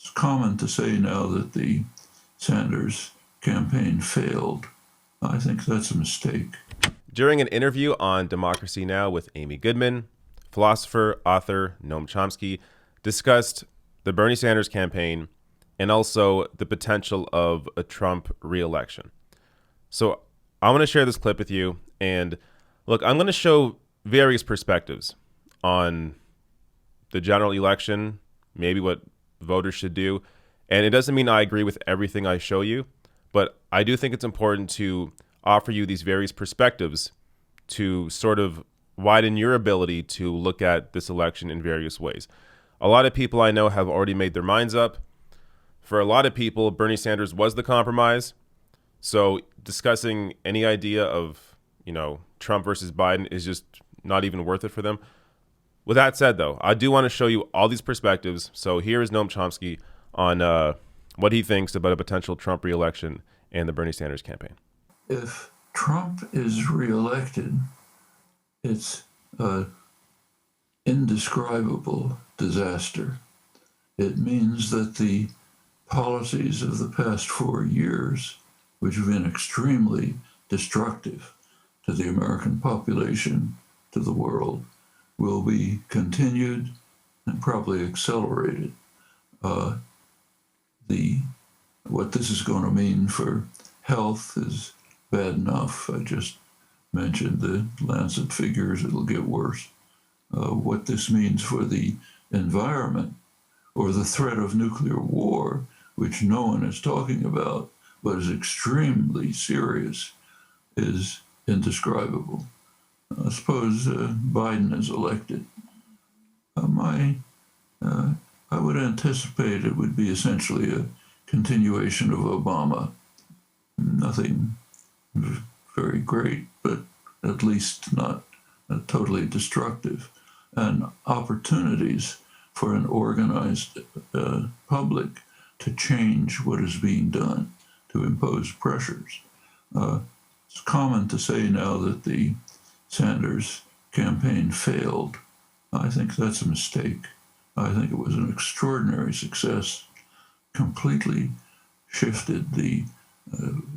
It's common to say now that the Sanders campaign failed. I think that's a mistake. During an interview on Democracy Now! With Amy Goodman, philosopher, author Noam Chomsky discussed the Bernie Sanders campaign and also the potential of a Trump re-election. So I want to share this clip with you. And look, I'm going to show various perspectives on the general election, maybe what voters should do. And it doesn't mean I agree with everything I show you, but I do think it's important to offer you these various perspectives to sort of widen your ability to look at this election in various ways. A lot of people I know have already made their minds up. For a lot of people, Bernie Sanders was the compromise. So discussing any idea of, Trump versus Biden is just not even worth it for them. With that said, though, I do want to show you all these perspectives. So here is Noam Chomsky on what he thinks about a potential Trump re-election and the Bernie Sanders campaign. If Trump is reelected, it's an indescribable disaster. It means that the policies of the past 4 years, which have been extremely destructive to the American population, to the world, will be continued and probably accelerated. What this is going to mean for health is bad enough. I just mentioned the Lancet figures, it'll get worse. What this means for the environment or the threat of nuclear war, which no one is talking about, but is extremely serious, is indescribable. Suppose Biden is elected. I would anticipate it would be essentially a continuation of Obama. Nothing very great, but at least not totally destructive. And opportunities for an organized public to change what is being done, to impose pressures. It's common to say now that the Sanders campaign failed. I think that's a mistake. I think it was an extraordinary success, completely shifted the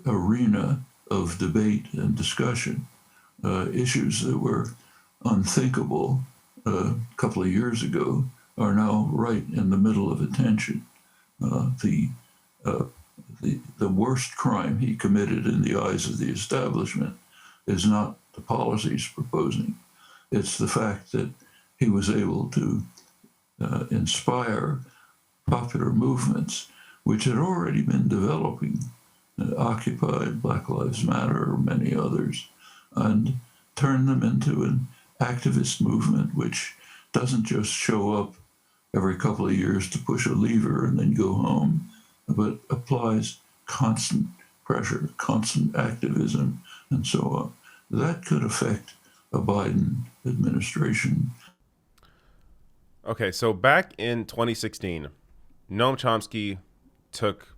arena of debate and discussion. Issues that were unthinkable a couple of years ago are now right in the middle of attention. The worst crime he committed in the eyes of the establishment is not the policies proposing. It's the fact that he was able to inspire popular movements which had already been developing, Occupy, Black Lives Matter, many others, and turn them into an activist movement which doesn't just show up every couple of years to push a lever and then go home, but applies constant pressure, constant activism, and so on. That could affect a Biden administration. Okay, so back in 2016, Noam Chomsky took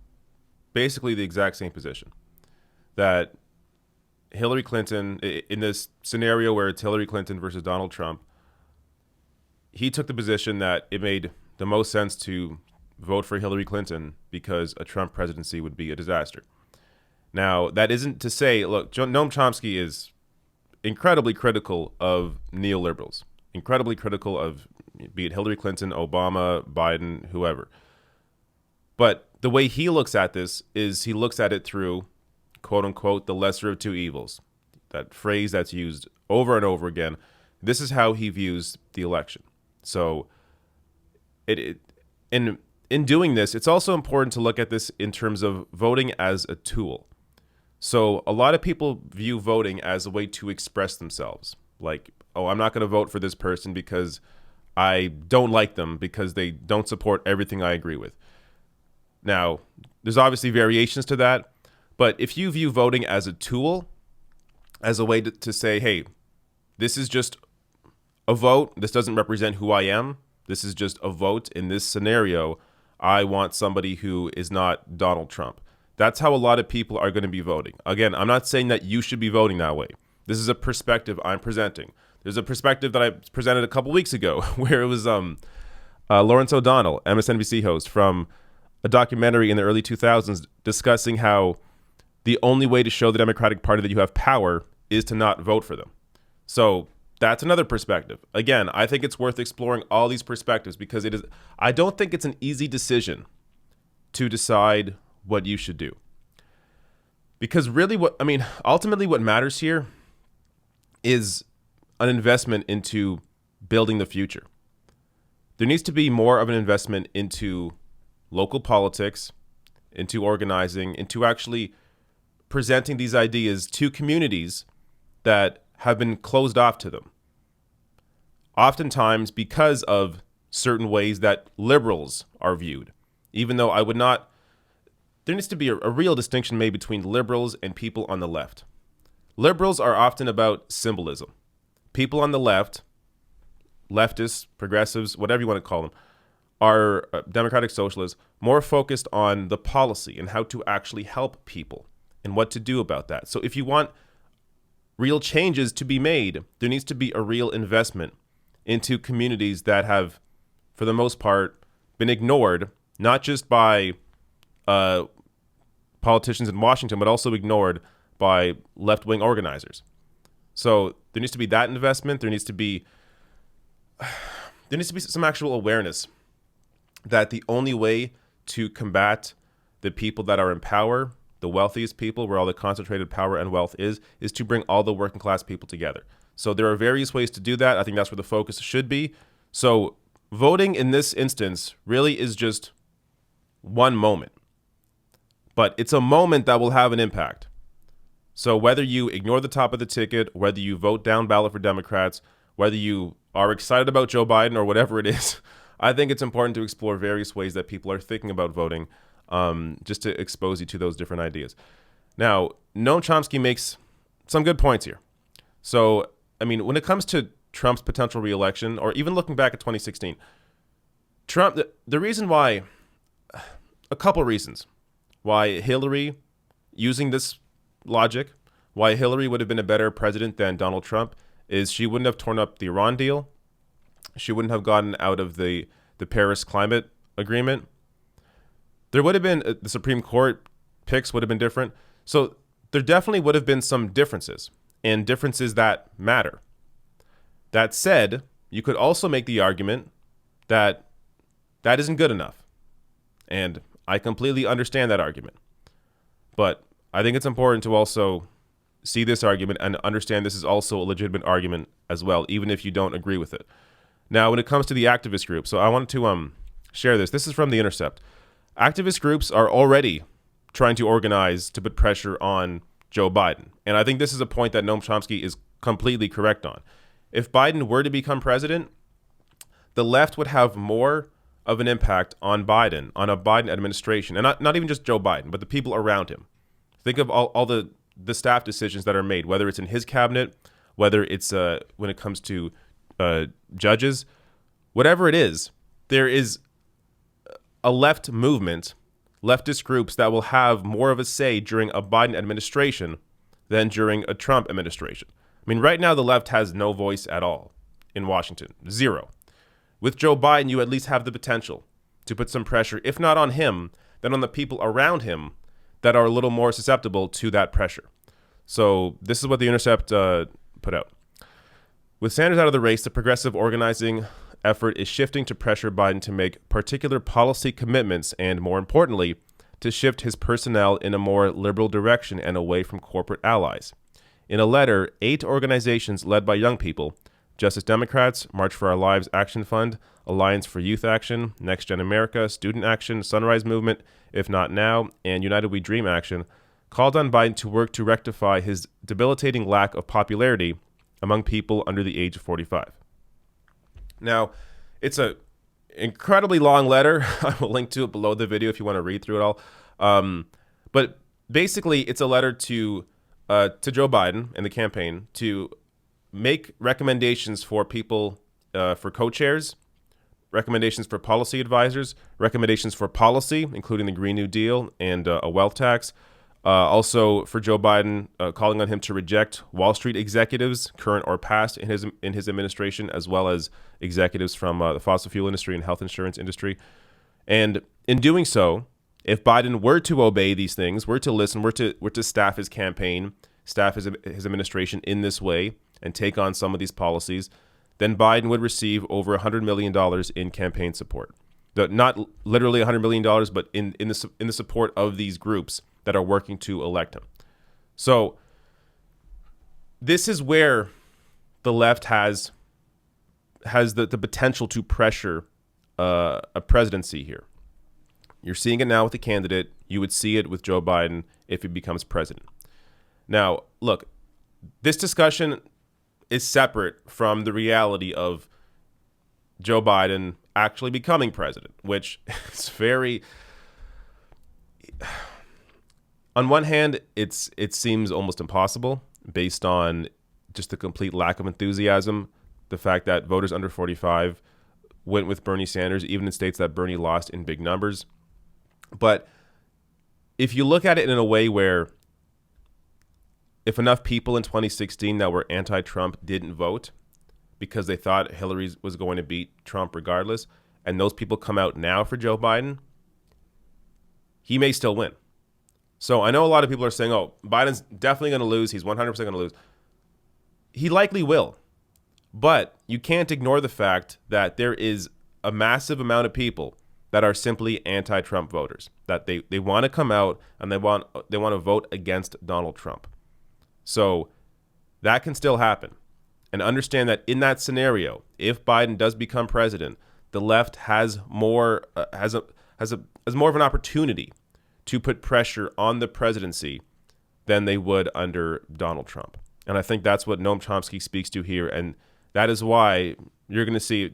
basically the exact same position, that Hillary Clinton, in this scenario where it's Hillary Clinton versus Donald Trump, he took the position that it made the most sense to vote for Hillary Clinton because a Trump presidency would be a disaster. Now, that isn't to say, look, Noam Chomsky is incredibly critical of neoliberals, incredibly critical of, be it Hillary Clinton, Obama, Biden, whoever. But the way he looks at this is he looks at it through, quote unquote, the lesser of two evils. That phrase that's used over and over again. This is how he views the election. So in doing this, it's also important to look at this in terms of voting as a tool. So a lot of people view voting as a way to express themselves. Like, oh, I'm not going to vote for this person because I don't like them, because they don't support everything I agree with. Now, there's obviously variations to that, but if you view voting as a tool, as a way to say, hey, this is just a vote, this doesn't represent who I am, this is just a vote. In this scenario, I want somebody who is not Donald Trump. That's how a lot of people are going to be voting. Again, I'm not saying that you should be voting that way. This is a perspective I'm presenting. There's a perspective that I presented a couple weeks ago where it was Lawrence O'Donnell, MSNBC host from a documentary in the early 2000s discussing how the only way to show the Democratic Party that you have power is to not vote for them. So that's another perspective. Again, I think it's worth exploring all these perspectives because I don't think it's an easy decision to decide what you should do. Because really ultimately what matters here is an investment into building the future. There needs to be more of an investment into local politics, into organizing, into actually presenting these ideas to communities that have been closed off to them. Oftentimes because of certain ways that liberals are viewed, even though there needs to be a real distinction made between liberals and people on the left. Liberals are often about symbolism. People on the left, leftists, progressives, whatever you want to call them, are democratic socialists, more focused on the policy and how to actually help people and what to do about that. So if you want real changes to be made, there needs to be a real investment into communities that have, for the most part, been ignored, not just by politicians in Washington, but also ignored by left-wing organizers. So there needs to be that investment. There needs to be some actual awareness that the only way to combat the people that are in power, the wealthiest people, where all the concentrated power and wealth is to bring all the working class people together. So there are various ways to do that. I think that's where the focus should be. So voting in this instance really is just one moment, but it's a moment that will have an impact. So whether you ignore the top of the ticket, whether you vote down ballot for Democrats, whether you are excited about Joe Biden or whatever it is, I think it's important to explore various ways that people are thinking about voting, just to expose you to those different ideas. Now, Noam Chomsky makes some good points here. So, when it comes to Trump's potential reelection, or even looking back at 2016, Trump, the reason why, a couple reasons why Hillary, using this logic, why Hillary would have been a better president than Donald Trump is she wouldn't have torn up the Iran deal. She wouldn't have gotten out of the Paris climate agreement. There would have been, the Supreme Court picks would have been different. So there definitely would have been some differences, and differences that matter. That said, you could also make the argument that that isn't good enough. And I completely understand that argument. But I think it's important to also see this argument and understand this is also a legitimate argument as well, even if you don't agree with it. Now, when it comes to the activist group, so I wanted to share this. This is from The Intercept. Activist groups are already trying to organize to put pressure on Joe Biden. And I think this is a point that Noam Chomsky is completely correct on. If Biden were to become president, the left would have more of an impact on Biden, on a Biden administration, and not even just Joe Biden, but the people around him. Think of all the staff decisions that are made, whether it's in his cabinet, whether it's when it comes to judges, whatever it is, there is a left movement, leftist groups that will have more of a say during a Biden administration than during a Trump administration. Right now the left has no voice at all in Washington, zero. With Joe Biden, you at least have the potential to put some pressure, if not on him, then on the people around him that are a little more susceptible to that pressure. So this is what The Intercept put out. With Sanders out of the race, the progressive organizing effort is shifting to pressure Biden to make particular policy commitments and, more importantly, to shift his personnel in a more liberal direction and away from corporate allies. In a letter, 8 organizations led by young people, Justice Democrats, March for Our Lives Action Fund, Alliance for Youth Action, Next Gen America, Student Action, Sunrise Movement, If Not Now, and United We Dream Action, called on Biden to work to rectify his debilitating lack of popularity among people under the age of 45. Now, it's an incredibly long letter. I will link to it below the video if you want to read through it all. But basically, it's a letter to Joe Biden and the campaign to make recommendations for people, for co-chairs, recommendations for policy advisors, recommendations for policy, including the Green New Deal and a wealth tax. Also for Joe Biden, calling on him to reject Wall Street executives, current or past, in his administration, as well as executives from the fossil fuel industry and health insurance industry. And in doing so, If Biden were to obey these things, were to listen, were to staff his campaign, staff his administration in this way, and take on some of these policies, then Biden would receive over $100 million in campaign support. Not literally $100 million, but in the support of these groups that are working to elect him. So this is where the left has the potential to pressure a presidency here. You're seeing it now with the candidate. You would see it with Joe Biden if he becomes president. Now, look, this discussion is separate from the reality of Joe Biden actually becoming president, which is very... On one hand, it seems almost impossible based on just the complete lack of enthusiasm, the fact that voters under 45 went with Bernie Sanders, even in states that Bernie lost in big numbers. But if you look at it in a way where if enough people in 2016 that were anti-Trump didn't vote because they thought Hillary was going to beat Trump regardless, and those people come out now for Joe Biden, he may still win. So I know a lot of people are saying, oh, Biden's definitely going to lose. He's 100% going to lose. He likely will. But you can't ignore the fact that there is a massive amount of people that are simply anti-Trump voters, that they want to come out and they want to vote against Donald Trump. So that can still happen. And understand that in that scenario, if Biden does become president, the left has more more of an opportunity to put pressure on the presidency than they would under Donald Trump. And I think that's what Noam Chomsky speaks to here. And that is why you're going to see,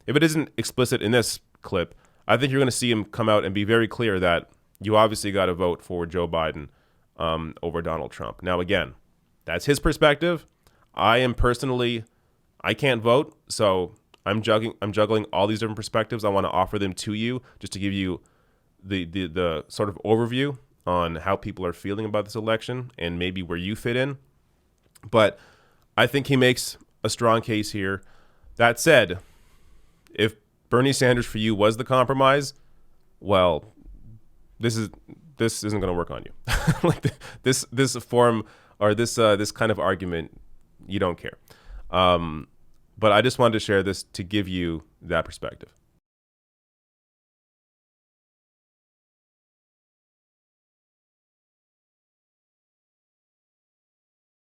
if it isn't explicit in this clip, I think you're going to see him come out and be very clear that you obviously got to vote for Joe Biden over Donald Trump. Now, again, that's his perspective. I can't vote, so I'm juggling all these different perspectives. I want to offer them to you just to give you the sort of overview on how people are feeling about this election and maybe where you fit in. But I think he makes a strong case here. That said, if Bernie Sanders for you was the compromise, well, this isn't going to work on you. Like this form or this kind of argument, you don't care. But I just wanted to share this to give you that perspective.